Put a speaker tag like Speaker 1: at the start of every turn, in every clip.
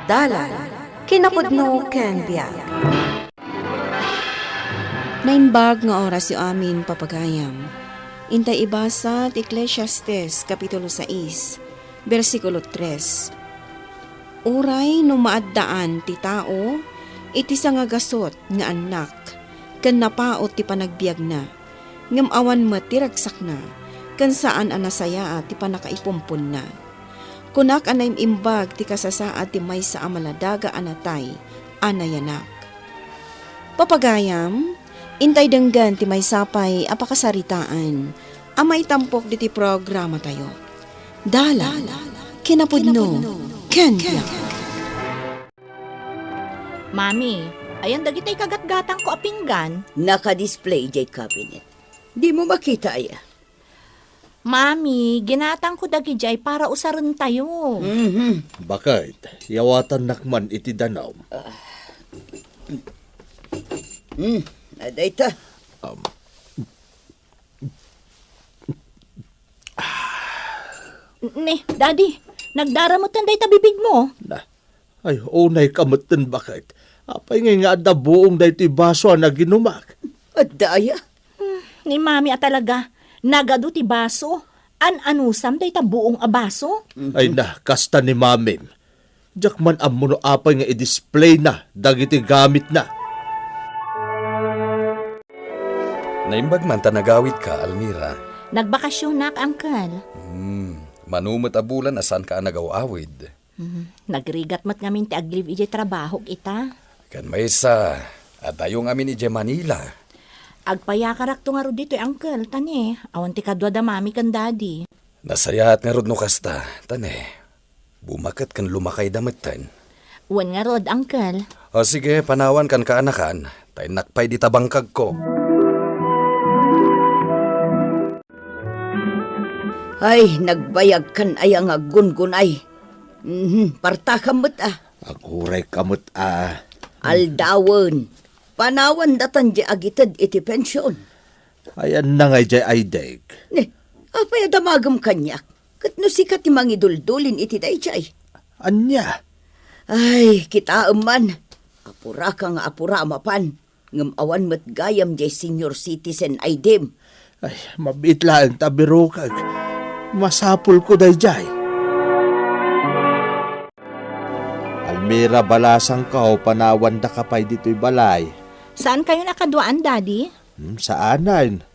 Speaker 1: Dalan, kinapudno ken biag.
Speaker 2: Nainbag nga oras yu amin papagayam. Intay ibasa ti Ecclesiastes Kapitulo 6, versikulo 3. Uray no maaddaan ti tao, iti sangagasot nga anak, ken napaot ti panagbiag na, ngem awan met ti ragsak na, ken saan anasaya ti panakaipumpon na. Kunak anay imbag ti kasasaad ti maysa a maladaga anatay, anayanak. Papagayam, intay denggan ti maysa pay apakasaritaan, amay tampok diti programa tayo. Dala, kinapudno, kenya.
Speaker 3: Mami, ayan dagitay kagatgatang ko apinggan.
Speaker 4: Naka-display jay cabinet. Di mo makita aya.
Speaker 3: Mami, ginatang ko dagi jay para usaran tayo.
Speaker 5: Bakit? Yawatan nakman iti danaw.
Speaker 4: Aday ta.
Speaker 3: Daddy, nagdaramutan day tabibig mo.
Speaker 5: Na, ay unay kamutan bakit? Apay nga da buong da iti baso na ginumak.
Speaker 4: Adaya.
Speaker 3: Ni Mami talaga, nagado ti baso. Anusam day tabuong abaso.
Speaker 5: Ay na, kasta ni mamim. Diyak man amuno apay nga i-display na, dagiti gamit na.
Speaker 6: Naimbag man ta nagawid ka, Almira.
Speaker 3: Nagbakasyon nak, Uncle.
Speaker 6: Manumot a bulan asan ka nagawawid.
Speaker 3: Nagrigat mat ngamin ti agliv ije trabaho kita.
Speaker 6: Kan maysa, at tayong amin ije Manila.
Speaker 3: Agpayakarak to nga ro dito, Uncle. Tani, awan ti kadwa da Mami kan Daddy.
Speaker 6: Nasayaat nga rod no kasta, tane. Bumakat kan lumakay damitan.
Speaker 3: Uwan nga rod, Uncle.
Speaker 6: O sige, panawan kan kaanakan, tay nakpay di tabangkag ko.
Speaker 4: Ay, nagbayag kan aya nga gungunay. Parta kamot
Speaker 5: Aguray kamot
Speaker 4: Aldawon. Panawan datan di agitad iti pensyon.
Speaker 5: Ayan na nga jay ay deg.
Speaker 4: Apay damagam kanyak. Kat no sikat ti mangiduldulin iti dayjay.
Speaker 5: Anya?
Speaker 4: Ay, kita man. Apura ka nga apura mapan. Ngam awan met gayam jay senior citizen ay dim.
Speaker 5: Ay, mabitlaan tabirukag. Masapul ko dayjay. Almira balasang kao panawan da kapay dito'y balay.
Speaker 3: Saan kayo nakaduaan, Daddy?
Speaker 5: Saanan?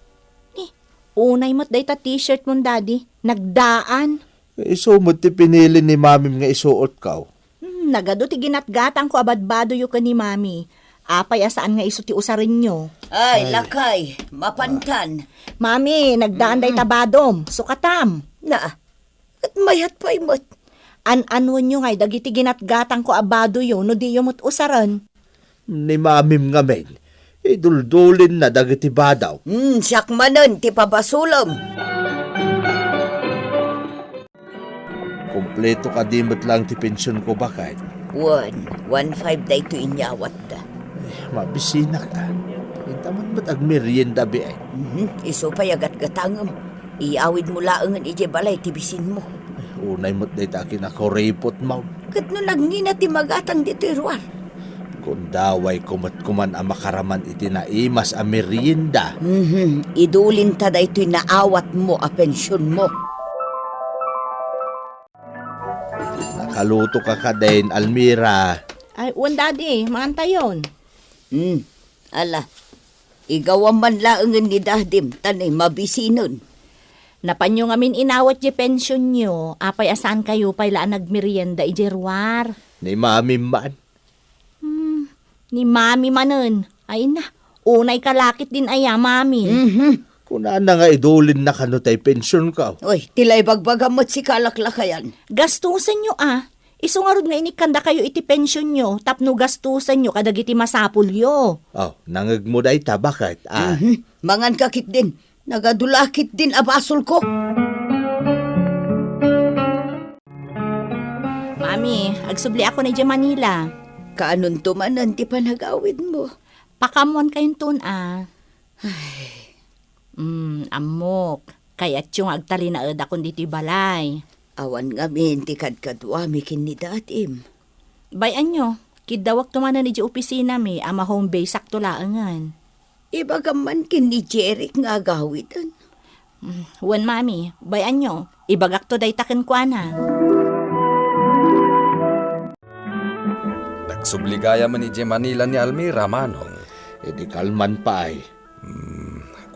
Speaker 3: Unay mo't day ta t-shirt mo, Daddy. Nagdaan.
Speaker 5: Isumot ti pinili ni mamim nga isuot kao.
Speaker 3: Nagado ti ginatgatang ko abadbado yu ka ni Mami. Apay asaan nga iso ti usarin nyo.
Speaker 4: Ay, lakay. Mapantan.
Speaker 3: Mami, nagdaan day tabadom. Sukatam.
Speaker 4: Na, at mayat pa imot.
Speaker 3: An-ano nyo ngay, dagiti ginatgatang ko abado yu, no di yu mo't usaran.
Speaker 5: Ni mamim nga men, iduldulin na dagiti badaw.
Speaker 4: Siyak manon, ti pabasulam.
Speaker 5: Kompleto ka dimot lang ti pensyon ko bakit?
Speaker 4: 1.5 day to inyawat da.
Speaker 5: Mabisina ka. Intaman ba't agmerienda bi ay?
Speaker 4: Iso pa yagat gatangam. Iawid mo laangan ije balay tibisin mo.
Speaker 5: Unay mo't day takin ako repot mo.
Speaker 4: Kat no nagngina ti magatang dito irwar.
Speaker 5: Kung daway kumat kuman ang makaraman iti naimas a merienda.
Speaker 4: Idulin ta da ito'y naawat mo a pensyon mo.
Speaker 5: Nakaluto ka ka din, Almira.
Speaker 3: Ay, uwan, Daddy, maantay yun.
Speaker 4: Ala, igawa man laangan ni Dadim, tanay mabisinon.
Speaker 3: Napanyo ngamin inawat je pensyon nyo, apay asaan kayo pay laan nagmerienda ijerwar.
Speaker 5: Ni mami man.
Speaker 3: Ni Mami manen. Ay na, unay kalakit din aya, Mami.
Speaker 5: Kuna na nga idulin na kanutay pensyon ka.
Speaker 4: Oy, tilay bagbagamot si kalaklakayan.
Speaker 3: Gastusan nyo Iso nga rod nga inikanda kayo iti pensyon nyo, tapno gastusan nyo kadagiti masapul yo.
Speaker 5: Nangag mo day ta, bakit?
Speaker 4: Mangan kakit din. Nagadulakit din abasol ko.
Speaker 3: Mami, agsubli ako na dyan Manila.
Speaker 4: Kaanon tumanan ti panagawid mo.
Speaker 3: Pakamuan kayong tun amok. Kaya't yung agtali na eda kundi ti balay.
Speaker 4: Awan nga min ti kadkadwami kin ni datim.
Speaker 3: Bayan nyo, kidawak tumanan ni di opisina mi, ama home base sakto laangan.
Speaker 4: Ibagaman kin ni Jeric nga gawitan.
Speaker 3: Wan mami, bayan nyo, ibagak to day taken kwa na.
Speaker 6: Nagsubligaya man ni Manila ni Almira, manong.
Speaker 5: E di kalman pa ay.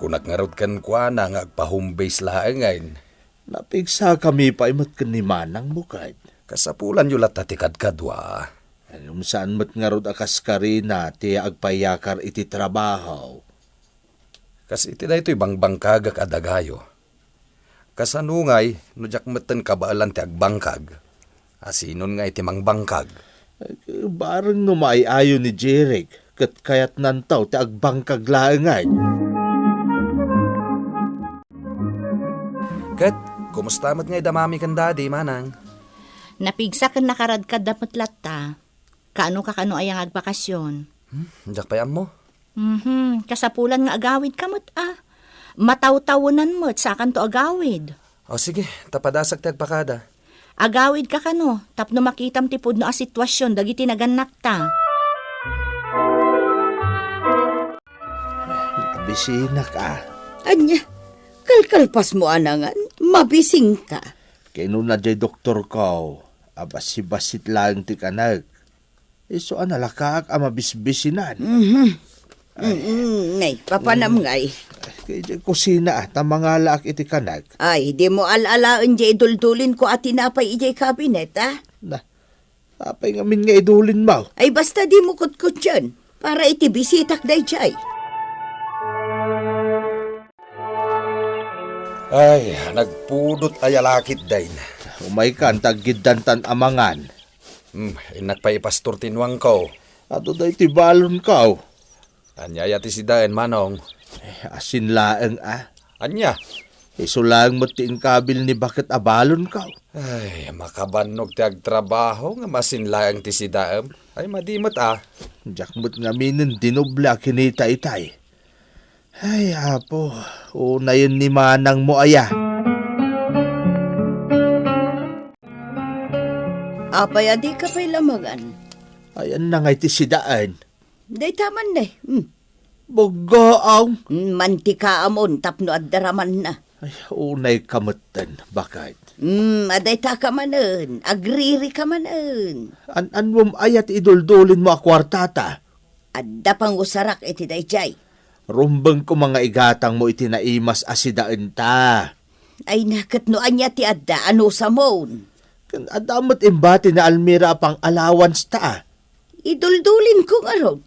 Speaker 6: Kunak nga rod kan kwa na nga agpa-home base laangan.
Speaker 5: Napigsa kami pa imot kan ni Manang mukad.
Speaker 6: Kasapulan yung latatikad kadwa.
Speaker 5: Anong saan mat nga rod akas karina ti agpayakar iti trabaho.
Speaker 6: Kasi iti da ito'y bangbangkag kadagayo. Kasanungay, no jak matan kabaalan ti agbangkag. Asinon nga iti mangbangkag.
Speaker 5: Barang numaayayo ni Jeric, kat kayat nantaw ti agbangkag laangan.
Speaker 6: Kat, kumusta mat nga idamami kan dadi, manang?
Speaker 3: Napigsa kan nakarad ka dapat latta. Kaano ka kano ayang agbakasyon?
Speaker 6: Jak payam mo?
Speaker 3: Kasapulan nga agawid kamot Mataw-tawunan mo't sakan to agawid.
Speaker 6: O sige, tapadasag ti agpakada.
Speaker 3: Agawid ka kano, tapno makitam ti pudno a sitwasyon, dagiti naganak ta.
Speaker 5: Bisina ka.
Speaker 4: Anya, kalkalpas mo anangan, mabising ka.
Speaker 5: Kaya na jay doktor ko, abasi-basit lang ti kanag. Iso analakak ang mabisbisinan.
Speaker 4: Ngay, papanam ngay.
Speaker 5: Kaya jay kusina tamangala ak iti kanag.
Speaker 4: Ay, di mo alalaan jay duldulin ko at tinapay ijay kabinet, ha?
Speaker 5: Na, apay ngamin nga idulin mo.
Speaker 4: Ay, basta di mo kutkut dyan, para iti bisitak day jay.
Speaker 6: Ay, nagpudot ay alakit dain.
Speaker 5: Umay kan taggidantan amangan.
Speaker 6: Inagpaipastor tinuang ko.
Speaker 5: Ato da iti balon ka.
Speaker 6: Anyaya ti si daen, manong.
Speaker 5: Asin laeng
Speaker 6: Anya?
Speaker 5: Iso lang mo tiin kabil ni bakit abalon ka.
Speaker 6: Ay, makabanog ti agtrabaho nga masinlaang ti si daem. Ay, madimot
Speaker 5: Diyak mo't nga minin dinubla kinita itay. Ay, apo, una yun ni Manang mo aya.
Speaker 4: Apay, adi ka pa'y lamagan.
Speaker 5: Ayan na nga iti sidaan.
Speaker 4: Day taman na
Speaker 5: Bugaaw.
Speaker 4: Mantika amon, tapno at daraman na.
Speaker 5: Ay, unay kamutan. Bakit?
Speaker 4: Aday ta ka manen, agriri ka manen.
Speaker 5: Anwam ayat iduldulin mo akwartata.
Speaker 4: Adda pang usarak iti day jay.
Speaker 5: Rumbang ko mga igatang mo itinaimas asidaan ta.
Speaker 4: Ay nakat no anya ti adda, ano sa mon.
Speaker 5: Kan adamot imbati na Almira pang allowance ta.
Speaker 4: Iduldulin ko nga ron.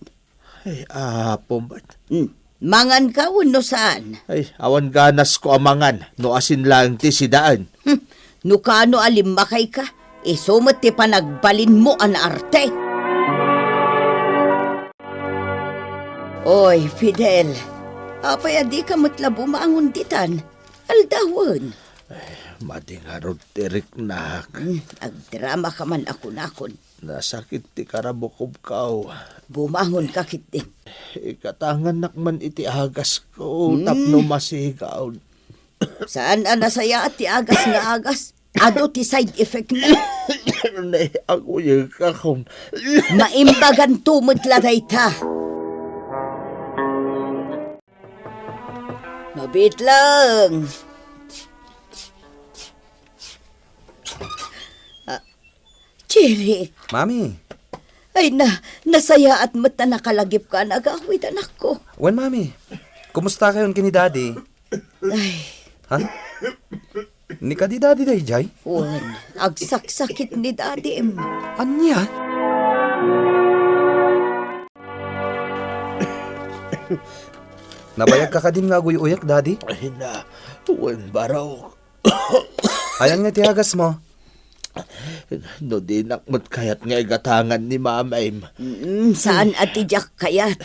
Speaker 5: Ay, apo ba't?
Speaker 4: Mangan ka no saan.
Speaker 5: Ay, awan ganas ko amangan, no asin lang ti sidaan.
Speaker 4: No kano alimmakay ka, isumot ti panagbalin mo an arte. Oy, Fidel, apay adi ka matla bumangon ditan. Aldawon.
Speaker 5: Mading harot tirik na.
Speaker 4: Agdrama ka man ako nakon.
Speaker 5: Nasakit ti karabukob kao.
Speaker 4: Bumangon ka kit din.
Speaker 5: Ikatangan nakman iti agas ko, tapno masigaw.
Speaker 4: Saan nasaya at ti agas nga agas? Ado ti side effect na.
Speaker 5: Nay, ako yung kakong.
Speaker 4: Maimbagan tumot laday ta. Mabit lang. Jeric.
Speaker 6: Mami.
Speaker 4: Ay nasaya at mata nakalagip ka, nagawid anak ko.
Speaker 6: Wen, mami. Kumusta kayon kini daddy?
Speaker 4: Ay,
Speaker 6: Ha? Ni ka di daddy day, Jay?
Speaker 4: wan, agsaksakit ni daddy em.
Speaker 6: Anya? Nabayag ka ka din nga uyak, daddy?
Speaker 5: Ay na, wan baraw.
Speaker 6: Ayan nga tiagas mo.
Speaker 5: No di nakmat kayat nga igatangan ni mamay.
Speaker 4: Saan ati jak kayat?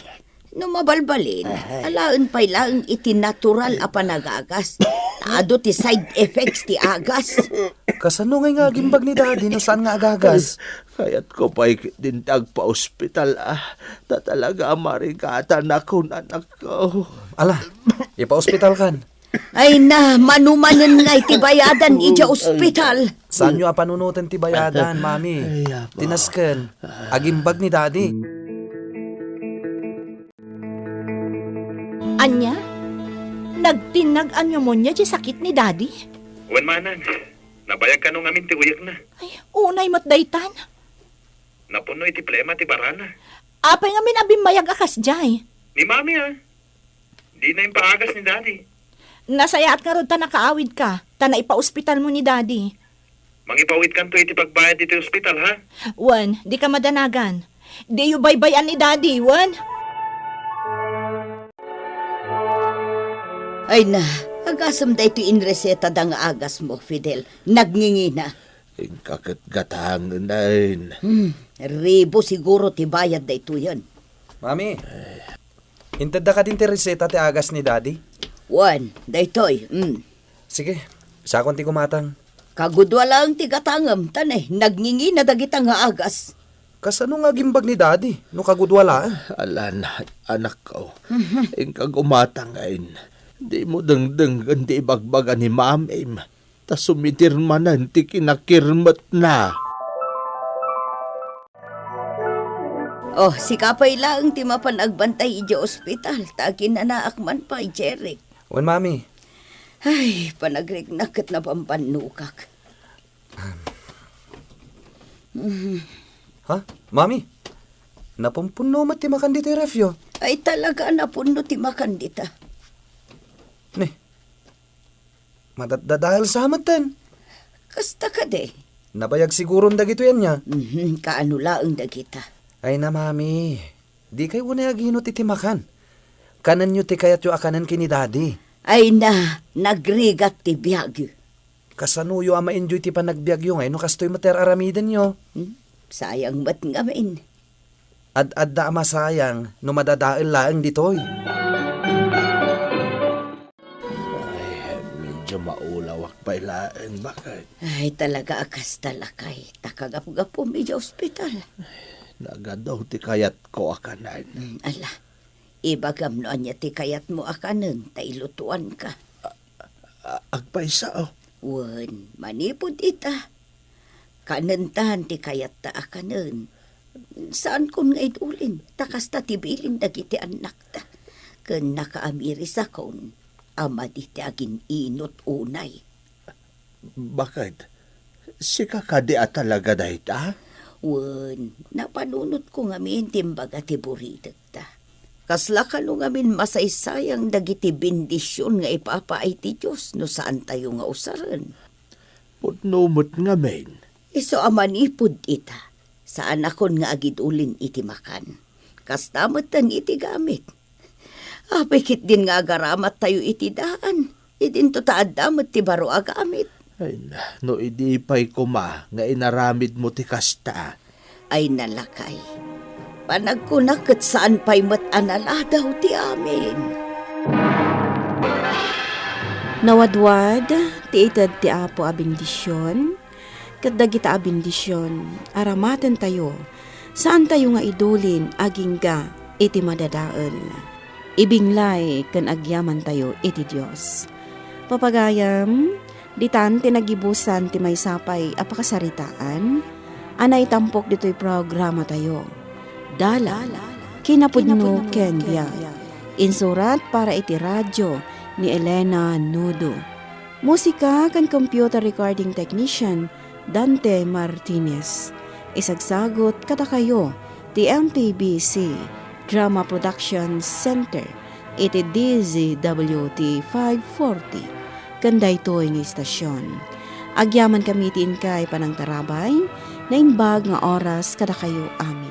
Speaker 4: No mabalbalin, alaan pa'y lang iti natural a panagagas. Taado ti side effects ti agas.
Speaker 6: Kasano nga gimbag ni daddy no saan nga agagas?
Speaker 5: Kayat ko pa'y din tagpa-ospital Ta talaga marigatan ako anak ko.
Speaker 6: Ala, ipa-hospital kan.
Speaker 4: Ay na, manumanan nga iti bayadan ija ospital.
Speaker 6: Saan nyo panunutan ti bayadan, mami?
Speaker 5: Ay, apo.
Speaker 6: Tinasken, agimbag ni daddy.
Speaker 3: Anya? Nagtinag anyo mo niya di sakit ni daddy?
Speaker 7: Wan manan, nabayag ka nung amin ti uyak na.
Speaker 3: Ay, unay mo't daytan.
Speaker 7: Napuno iti plema ti barana.
Speaker 3: Apay nga minabing mayag akas jay.
Speaker 7: Ni mami ha. Di na yung paagas ni daddy.
Speaker 3: Nasayaat nga ron ta nakaawid ka. Ta na ipa-ospital mo ni daddy.
Speaker 7: Mangipawit kan to iti pagbayad iti ospital ha.
Speaker 3: Wan, di ka madanagan. Di yu baybayan ni daddy, Wan.
Speaker 4: Ay na, agasam da ito inreseta da nga agas mo, Fidel. Nagngingina.
Speaker 5: Ang kakatgatangan na yun.
Speaker 4: Ribo siguro ti bayad da ito yan.
Speaker 6: Mami, hintad da ka din ti reseta ti agas ni daddy?
Speaker 4: Wan, da ito'y.
Speaker 6: Sige, sa akong ti kumatang.
Speaker 4: Kagudwa lang ti gatangam, tanay. Nagngingina da kita nga agas.
Speaker 6: Kasano nga gimbag ni daddy? No kagudwalaan.
Speaker 5: Alan, anak ko. Ang kagumatang ngayon. Di mo dengdeng di ibagbaga ni mamim. Ta sumitirmanan ti kinakirmat na.
Speaker 4: Oh, si kapay lang ti mapanagbantay ija ospital. Takin na naakman pa, Jeric.
Speaker 6: Wan, mami.
Speaker 4: Ay, panagriknakit na pampanukak.
Speaker 6: Ha? Mami? Napumpuno mat ti makan dito refyo.
Speaker 4: Ay talaga na puno ti makandita.
Speaker 6: Ne. Madadahal sa amatan.
Speaker 4: Kasta ka de.
Speaker 6: Nabayag siguro dagito yan niya.
Speaker 4: Kaano laang dagita.
Speaker 6: Ay na, mami. Di kayo unayagino ti makan. Kanan nyo ti kayat yung akanan kini daddy.
Speaker 4: Ay na, nagrigat ti biyag.
Speaker 6: Kasanuyo ama enjoy ti panagbiag yung ay no kastoy mater aramiden nyo.
Speaker 4: Sayang ba't ngamin?
Speaker 6: Ad-adda ama sayang no madadael laang ditoy.
Speaker 5: Medyo maulawak pa ilaan. Bakit?
Speaker 4: Ay talaga akas talakay. Takagap-gapo medyo ospital.
Speaker 5: Nagadaw ti kayat ko akanan.
Speaker 4: Ala, ibagam no anya ti kayat mo akanan. Tailutuan ka.
Speaker 5: Agpaisa oh.
Speaker 4: Wan, manipod ita. Kanantahan ti kayat ta akanan. Saan kun nga idulin? Takas ta tibilin dagiti anak ta. Ken nakaamiris akon. Ama di ti agin inot unay.
Speaker 5: Bakit? Sika ka di talaga dahit ah?
Speaker 4: Wan, napanunot ko nga min timbaga ti buridag ta. Kasla ka no nga min masaysayang dagiti bendisyon nga ipapaay ti Diyos no saan tayo nga usaran.
Speaker 5: Putnumot nga men.
Speaker 4: Iso amanipod ita. Saan akon nga agidulin iti makan. Kastamot tan iti gamit. Apikit din nga agaramat tayo iti daan. Idin to taadamot ti baro agamit.
Speaker 5: Ay na, no idipay ko ma, nga inaramid mo ti kasta.
Speaker 4: Ay nalakay. Panagkunakit saan pa'y matanaladaw ti amin.
Speaker 2: Nawadwad, ti itad ti apo a bendisyon, kadagita a bendisyon, aramatan tayo, saan tayo nga idulin agingga iti madadaen. Ibinglay kan agyaman tayo iti Dios. Papagayam, ditan tinagibusan ti may sapay apakasaritaan, anay tampok dito'y programa tayo. Dala, kinapudno ken biag. Insurat para iti radyo ni Elena Nudo. Musika kan computer recording technician Dante Martinez. Isagsagot kada kayo ti MPBC Drama Production Center iti DZWT 540 kanday toy ng istasyon. Agyaman kami ti inkay panang tarabay na imbag nga oras kada kayo amin.